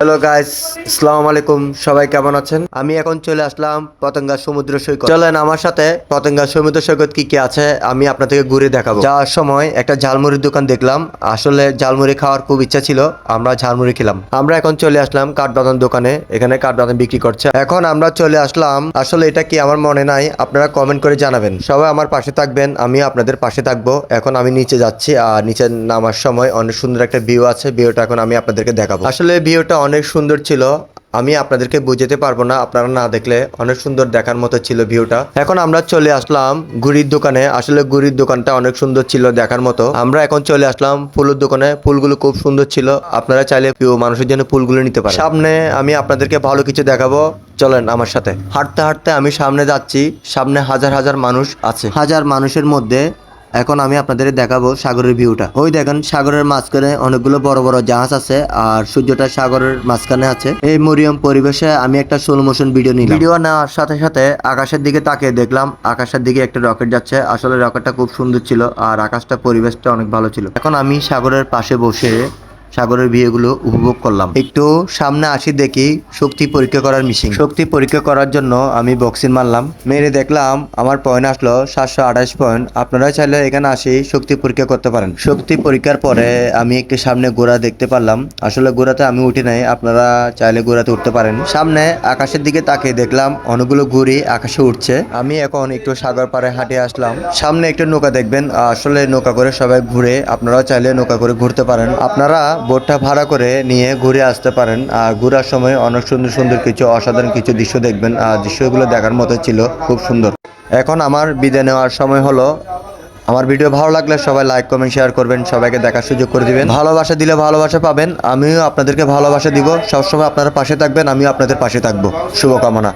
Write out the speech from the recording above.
Hello guys, আসসালামু আলাইকুম। সবাই কেমন আছেন? আমি এখন চলে আসলাম পতেঙ্গা সমুদ্র সৈকত। চলেন আমার সাথে পতেঙ্গা সমুদ্র সৈকত কি কি আছে আমি আপনাদেরকে ঘুরে দেখাবো। যাওয়ার সময় একটা ঝালমুড়ির দোকান দেখলাম। আসলে ঝালমুড়ি খাওয়ার খুব ইচ্ছা ছিল, আমরা ঝালমুড়ি খেলাম। আমরা এখন চলে আসলাম কাঠবাদাম দোকানে, এখানে কাঠবাদাম বিক্রি করছে। এখন আমরা চলে আসলাম, আসলে এটা কি আমার মনে নাই, আপনারা কমেন্ট করে জানাবেন। সবাই আমার পাশে থাকবেন, আমি আপনাদের পাশে থাকবো। এখন আমি নিচে যাচ্ছি, আর নিচে নামার সময় অনেক সুন্দর একটা ভিউ আছে, ভিউটা এখন আমি আপনাদেরকে দেখাবো। আসলে ভিউটা অনেক সুন্দর ছিল, আমি আপনাদেরকে বুঝাতে পারবো না, আপনারা না দেখলে। অনেক সুন্দর দেখার মতো ছিল ভিউটা। এখন আমরা চলে আসলাম ঘুড়ির দোকানে। আসলে ঘুড়ির দোকানটা অনেক সুন্দর ছিল দেখার মতো। আমরা এখন চলে আসলাম ফুলের দোকানে, ফুলগুলো খুব সুন্দর ছিল। আপনারা চাইলে প্রিয় মানুষের জন্য ফুলগুলো নিতে পারেন। সামনে আমি আপনাদেরকে ভালো কিছু দেখাবো, চলেন আমার সাথে। হাঁটতে হাঁটতে আমি সামনে যাচ্ছি, সামনে হাজার হাজার মানুষ আছে। হাজার মানুষের মধ্যে এখন আমি আপনাদের দেখাবো সাগরের ভিউটা। ওই দেখেন সাগরের মাঝখানে অনেকগুলো বড় বড় জাহাজ আছে, আর সূর্যটা সাগরের মাঝখানে আছে। এই মরিয়ম পরিবেশে আমি একটা স্লো মোশন ভিডিও নিলাম। ভিডিও নেওয়ার সাথে সাথে আকাশের দিকে তাকিয়ে দেখলাম, আকাশের দিকে একটা রকেট যাচ্ছে। আসলে রকেটটা খুব সুন্দর ছিল, আর আকাশটা পরিবেশটা অনেক ভালো ছিল। এখন আমি সাগরের পাশে বসে সাগরের ভিউগুলো উপভোগ করলাম। একটু সামনে আসি, দেখি শক্তি পরীক্ষা করার মেশিন। শক্তি পরীক্ষা করার জন্য আমি বক্সিং মারলাম, মেরে দেখলাম আমার পয়েন্ট আসলো 728 পয়েন্ট। আপনারা চাইলে এখানে আসি শক্তি পরীক্ষা করতে পারেন। শক্তি পরীক্ষার পরে আমি একটু সামনে ঘোড়া দেখতে পারলাম। আসলে ঘোড়াতে আমি উঠি নাই, আপনারা চাইলে ঘোড়াতে উঠতে পারেন। সামনে আকাশের দিকে তাকিয়ে দেখলাম অনেকগুলো ঘুড়ি আকাশে উঠছে। আমি এখন একটু সাগর পাড়ে হাঁটে আসলাম। সামনে একটু নৌকা দেখবেন, আসলে নৌকা করে সবাই ঘুরে, আপনারাও চাইলে নৌকা করে ঘুরতে পারেন। আপনারা বোটটা ভাড়া করে নিয়ে ঘুরে আসতে পারেন। আর ঘোরার সময় অনেক সুন্দর সুন্দর কিছু অসাধারণ কিছু দৃশ্য দেখবেন, আর দৃশ্যগুলো দেখার মতো ছিল, খুব সুন্দর। এখন আমার বিদায় নেওয়ার সময় হলো। আমার ভিডিও ভালো লাগলে সবাই লাইক কমেন্ট শেয়ার করবেন, সবাইকে দেখার সুযোগ করে দিবেন। ভালোবাসা দিলে ভালোবাসা পাবেন, আমিও আপনাদেরকে ভালোবাসা দিব। সবসময় আপনারা পাশে থাকবেন, আমিও আপনাদের পাশে থাকবো। শুভকামনা।